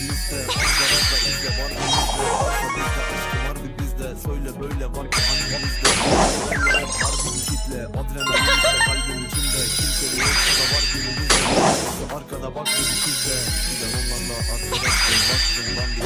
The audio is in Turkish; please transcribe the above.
liste. Manzara da izle var bizde. Varsa bizde aşkım harbi bizde. Söyle böyle var ki hangimizde. Haberler harbi bir kitle. Adrenalin işte kalbim içinde. Kimse de yoksa da var günümüzde. Arkada bak bir kizde. Sen onlarla arkadaşsın baktın lan bir